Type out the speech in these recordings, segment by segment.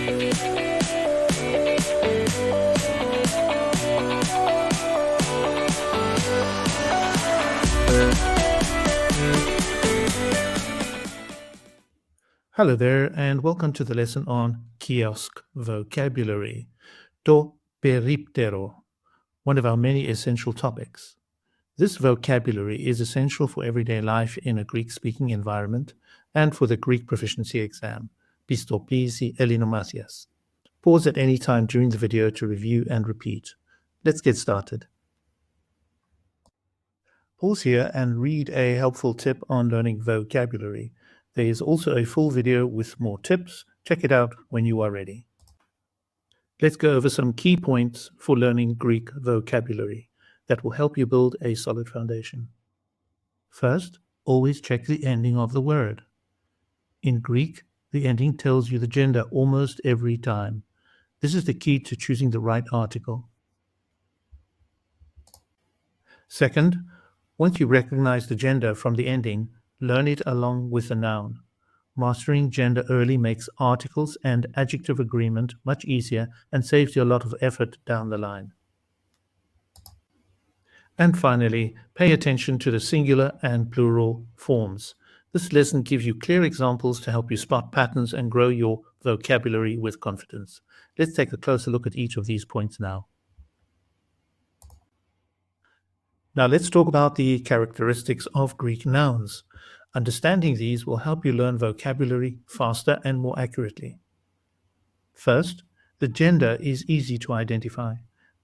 Hello there, and welcome to the lesson on Kiosk vocabulary, to Περίπτερο, one of our many essential topics. This vocabulary is essential for everyday life in a Greek-speaking environment and for the Greek Proficiency Exam, Πιστοποίησης Ελληνομάθειας. Pause at any time during the video to review and repeat. Let's get started. Pause here and read a helpful tip on learning vocabulary. There is also a full video with more tips. Check it out when you are ready. Let's go over some key points for learning Greek vocabulary that will help you build a solid foundation. First, always check the ending of the word. In Greek, the ending tells you the gender almost every time. This is the key to choosing the right article. Second, once you recognize the gender from the ending, learn it along with the noun. Mastering gender early makes articles and adjective agreement much easier and saves you a lot of effort down the line. And finally, pay attention to the singular and plural forms. This lesson gives you clear examples to help you spot patterns and grow your vocabulary with confidence. Let's take a closer look at each of these points now. Now let's talk about the characteristics of Greek nouns. Understanding these will help you learn vocabulary faster and more accurately. First, the gender is easy to identify.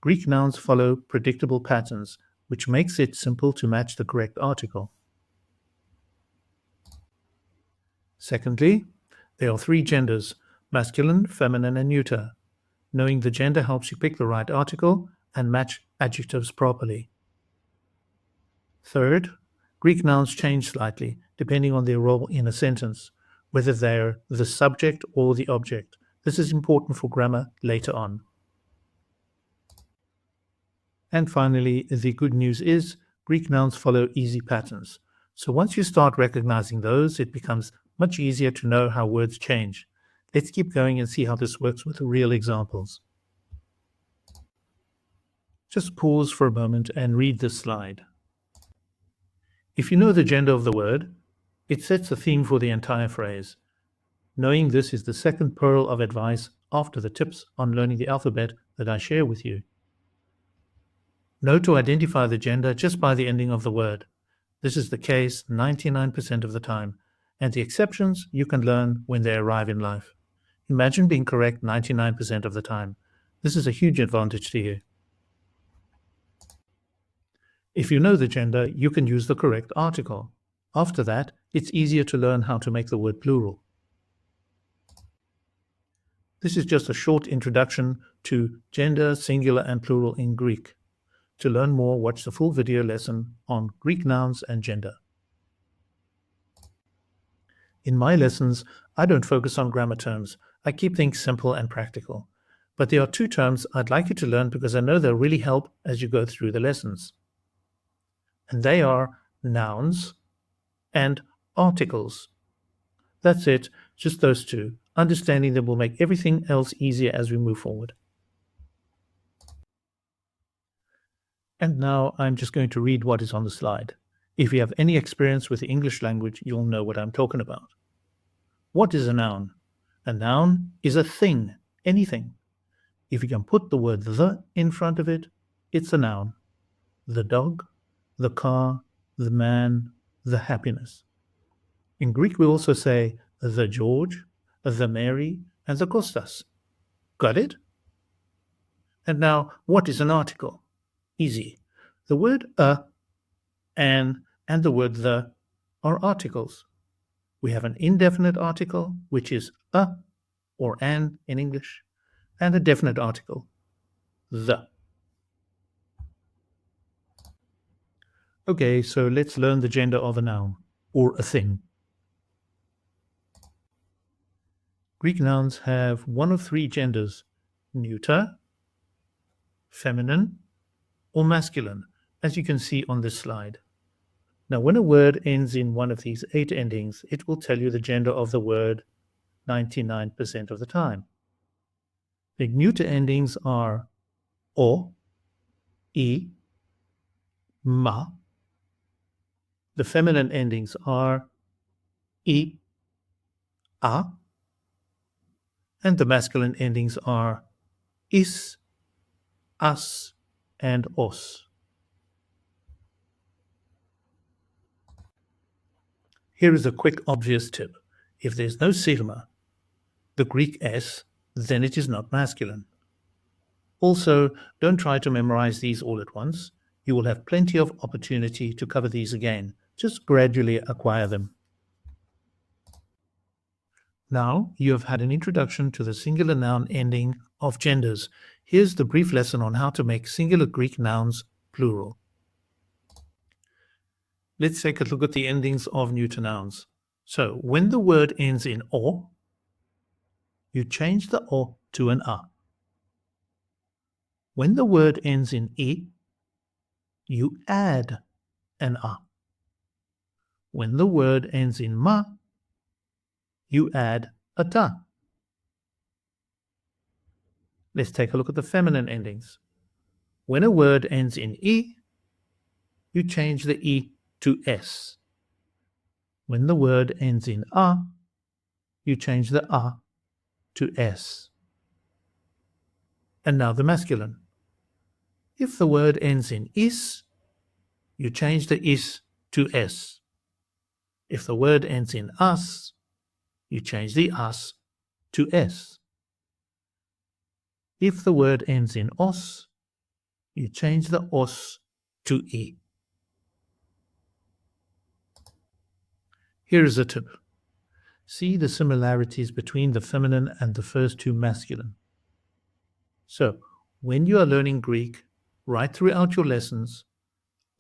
Greek nouns follow predictable patterns, which makes it simple to match the correct article. Secondly, there are three genders: masculine, feminine, and neuter. Knowing the gender helps you pick the right article and match adjectives properly. Third, Greek nouns change slightly depending on their role in a sentence, whether they're the subject or the object. This is important for grammar later on. And finally, the good news is Greek nouns follow easy patterns. So once you start recognizing those, it becomes much easier to know how words change. Let's keep going and see how this works with real examples. Just pause for a moment and read this slide. If you know the gender of the word, it sets a theme for the entire phrase. Knowing this is the second pearl of advice after the tips on learning the alphabet that I share with you. Know to identify the gender just by the ending of the word. This is the case 99% of the time, and the exceptions you can learn when they arrive in life. Imagine being correct 99% of the time. This is a huge advantage to you. If you know the gender, you can use the correct article. After that, it's easier to learn how to make the word plural. This is just a short introduction to gender, singular, and plural in Greek. To learn more, watch the full video lesson on Greek nouns and gender. In my lessons, I don't focus on grammar terms. I keep things simple and practical. But there are two terms I'd like you to learn because I know they'll really help as you go through the lessons. And they are nouns and articles. That's it, just those two. Understanding them will make everything else easier as we move forward. And now I'm just going to read what is on the slide. If you have any experience with the English language, you'll know what I'm talking about. What is a noun? A noun is a thing, anything. If you can put the word the in front of it, it's a noun. The dog, the car, the man, the happiness. In Greek, we also say the George, the Mary, and the Kostas. Got it? And now, what is an article? Easy. The word a, an, and the word the are articles. We have an indefinite article, which is a or an in English, and a definite article, the. Okay, so let's learn the gender of a noun, or a thing. Greek nouns have one of three genders: neuter, feminine, or masculine, as you can see on this slide. Now, when a word ends in one of these 8 endings, it will tell you the gender of the word 99% of the time. The neuter endings are o, I, ma. The feminine endings are I, a. And the masculine endings are is, as, and os. Here is a quick obvious tip. If there's no sigma, the Greek s, then it is not masculine. Also, don't try to memorize these all at once. You will have plenty of opportunity to cover these again. Just gradually acquire them. Now, you have had an introduction to the singular noun ending of genders. Here's the brief lesson on how to make singular Greek nouns plural. Let's take a look at the endings of neuter nouns. So, when the word ends in o, you change the o to an a. When the word ends in I, you add an a. When the word ends in ma, you add a ta. Let's take a look at the feminine endings. When a word ends in I, you change the I to s. When the word ends in a, you change the a to s. And now the masculine. If the word ends in is, you change the is to s. If the word ends in us, you change the us to s. If the word ends in os, you change the os to I. Here is a tip. See the similarities between the feminine and the first two masculine. So, when you are learning Greek, right throughout your lessons,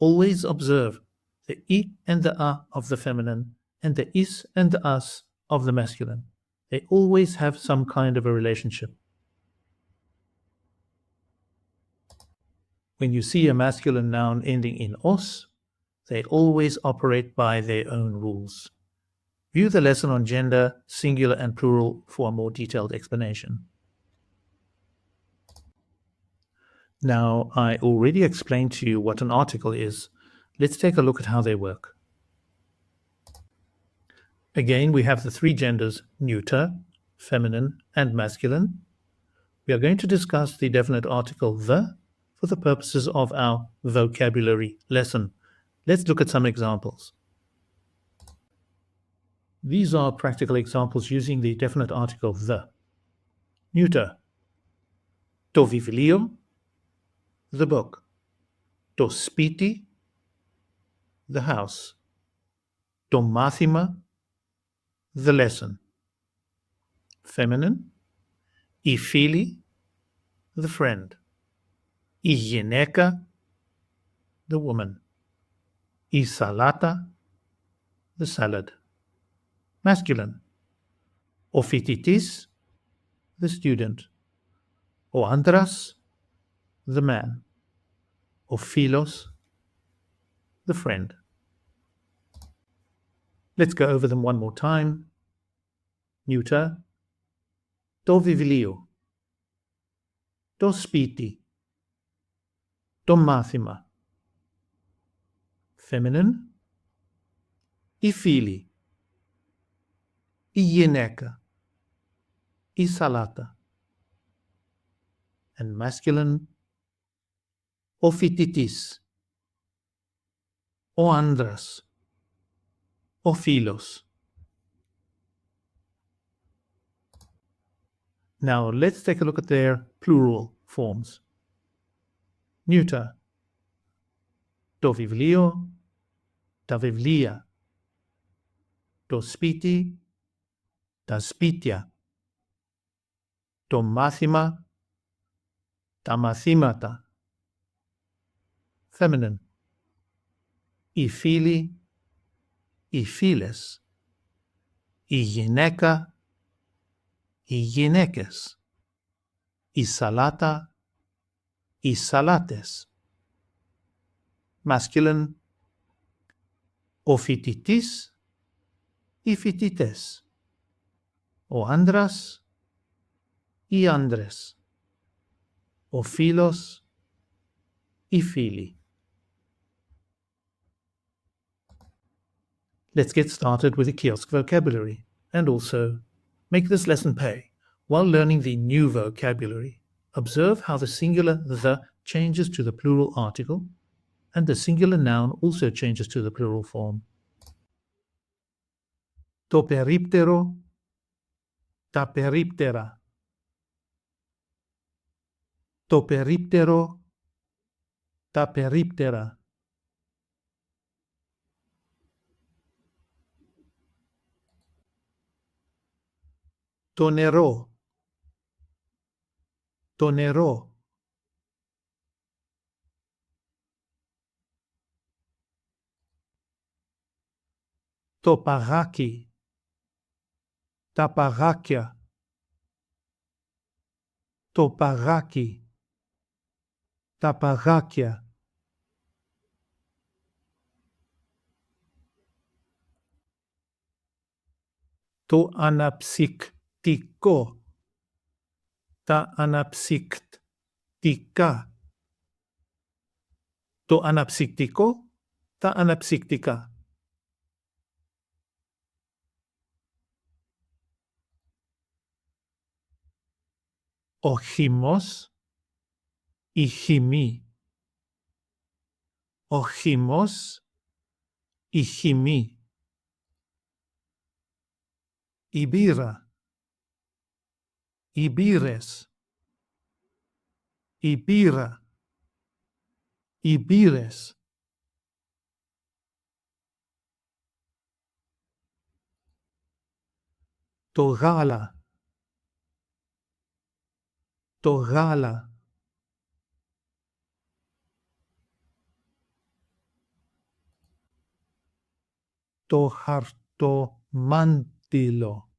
always observe the I and the a of the feminine and the is and the us of the masculine. They always have some kind of a relationship. When you see a masculine noun ending in os, they always operate by their own rules. View the lesson on gender, singular and plural for a more detailed explanation. Now, I already explained to you what an article is. Let's take a look at how they work. Again, we have the three genders, neuter, feminine, and masculine. We are going to discuss the definite article the for the purposes of our vocabulary lesson. Let's look at some examples. These are practical examples using the definite article the. Neuter. To vivilio, the book. To spiti, the house. To mathima, the lesson. Feminine. I fili, the friend. I γυναίκα, the woman. I salata, the salad. Masculine. Ο φοιτητής, the student. Ο άντρας, the man. Ο φίλος, the friend. Let's go over them one more time. Neuter. Το βιβλίο. Το σπίτι. Το μάθημα. Feminine. Οι φίλοι. Η γυναίκα. Η σαλάτα. And masculine. Ο φοιτητής. Ο άντρας. Ο φίλος. Now let's take a look at their plural forms. Neuter. Το βιβλίο. Τα βιβλία. Το σπίτι. Τα σπίτια. Το μάθημα. Τα μαθήματα. Feminine. Οι φίλοι. Οι φίλες. Η γυναίκα. Οι γυναίκες. Η σαλάτα. Οι σαλάτες. Masculine. Ο φοιτητής. Οι φοιτητές. Ο άντρας. Οι άντρες. ο φίλος, η φίλη. Let's get started with the Kiosk vocabulary and also make this lesson pay. While learning the new vocabulary, observe how the singular the changes to the plural article and the singular noun also changes to the plural form. Το περίπτερο, τα περίπτερα. Το περίπτερο, τα περίπτερα. Το νερό, το νερό. Το παγάκι, τα παγάκια. Το παγάκι, τα παγάκια. Το αναψυκτικό, τα αναψυκτικά. Το αναψυκτικό, τα αναψυκτικά. Ο χυμός, η χυμή. Ο χυμός, η χυμή. Η μπύρα, οι μπύρες. Η μπύρα, οι μπύρες. Το γάλα, το γάλα. Το χαρτομάντιλο,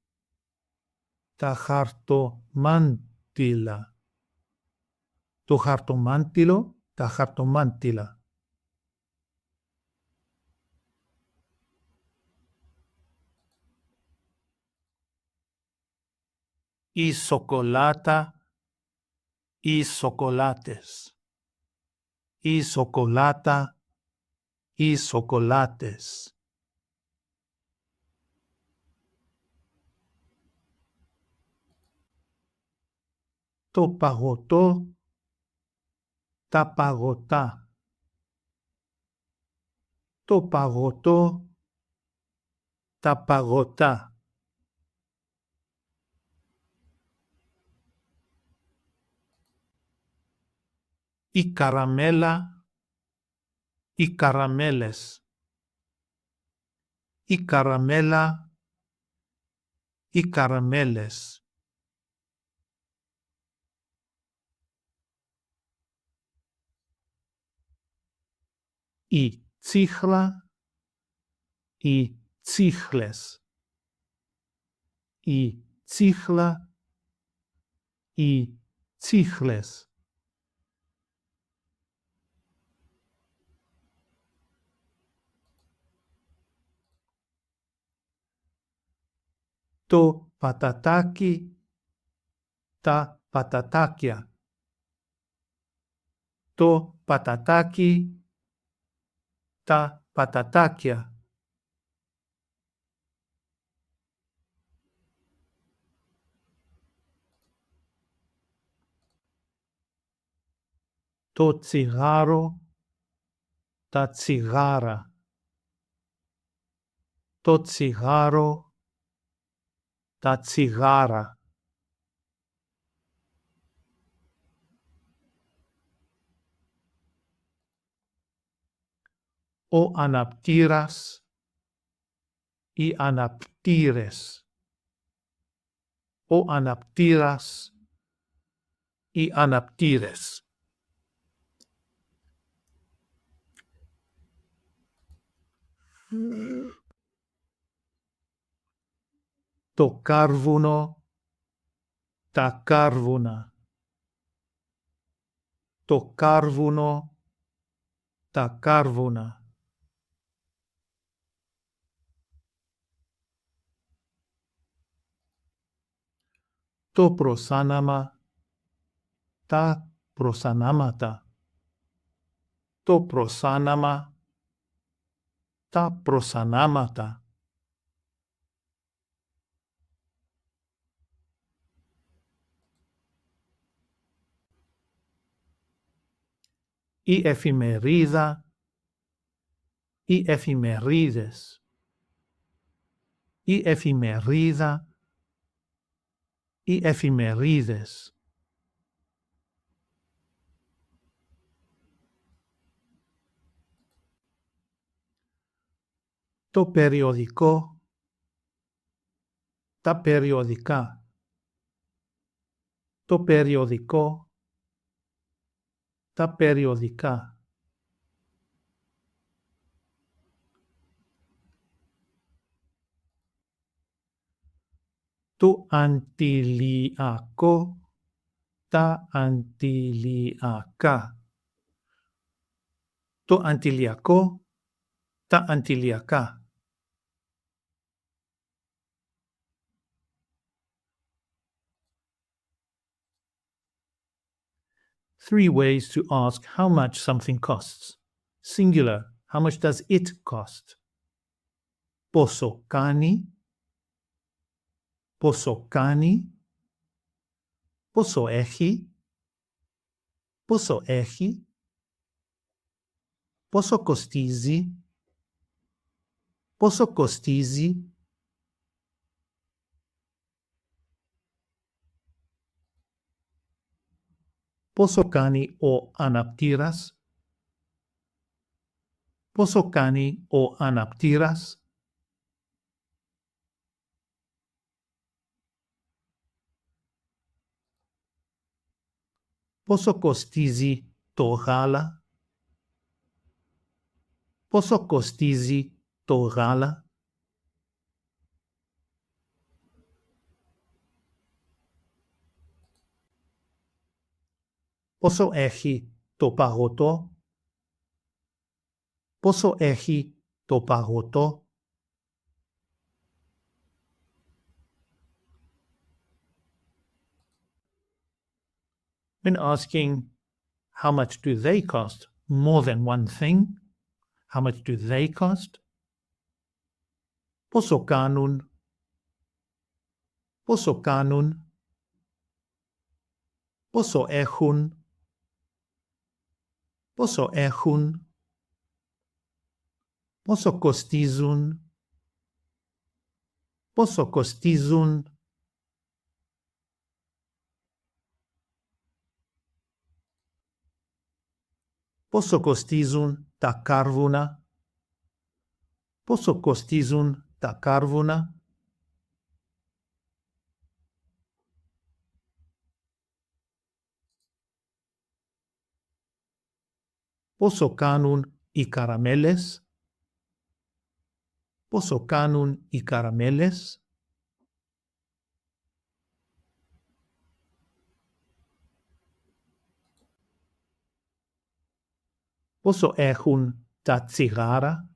τα χαρτομάντιλα. Το χαρτομάντιλο, τα χαρτομάντιλα. Η σοκολάτα, οι σοκολάτες. Η σοκολάτα, οι σοκολάτες. Το παγωτό, τα παγωτά. Το παγωτό, τα παγωτά. Η καραμέλα, οι καραμέλες. Η καραμέλα, οι καραμέλες. Η τσίχλα, οι τσίχλες. Η τσίχλα, οι τσίχλες. Το πατατάκι, τα πατατάκια. Το πατατάκι, τα πατατάκια. Το τσιγάρο, τα τσιγάρα. Το τσιγάρο, τα τσιγάρα. Ο αναπτήρας, οι αναπτήρες. Ο αναπτήρας, οι αναπτήρες. Το κάρβουνο, τα κάρβουνα. Το κάρβουνο, τα κάρβουνα. Το προσάναμα, τα προσανάματα. Το προσάναμα. Τα προσανάματα. Η εφημερίδα. Οι εφημερίδες. Η εφημερίδα. Οι εφημερίδες. Το περιοδικό. Τα περιοδικά. Το περιοδικό. Τα περιοδικά. Το αντιλιακό. Τα αντιλιακά. Το αντιλιακό. Τα αντιλιακά. Three ways to ask how much something costs. Singular. How much does it cost? Πόσο κάνει. Πόσο κάνει. Πόσο έχει. Πόσο έχει. Πόσο κοστίζει. Πόσο κοστίζει. Πόσο κάνει ο αναπτήρας. Πόσο κάνει ο αναπτήρας. Πόσο κοστίζει το γάλα. Πόσο κοστίζει το γάλα. Πόσο έχει το παγωτό. Πόσο έχει το παγωτό. When asking how much do they cost, more than one thing, how much do they cost? Πόσο κάνουν. Πόσο κάνουν. Πόσο έχουν. Πόσο έχουν. Πόσο κοστίζουν. Πόσο κοστίζουν. Πόσο κοστίζουν τα κάρβουνα. Πόσο κοστίζουν τα κάρβουνα. Πόσο κάνουν οι καραμέλες. Πόσο κάνουν οι καραμέλες. Πόσο έχουν τα τσιγάρα.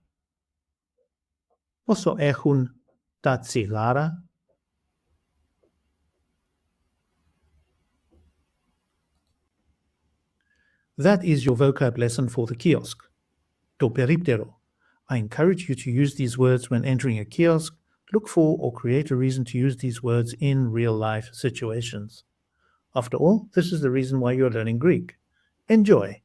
Πόσο έχουν τα τσιγάρα. That is your vocab lesson for the kiosk. Το περίπτερο. I encourage you to use these words when entering a kiosk. Look for or create a reason to use these words in real-life situations. After all, this is the reason why you're learning Greek. Enjoy!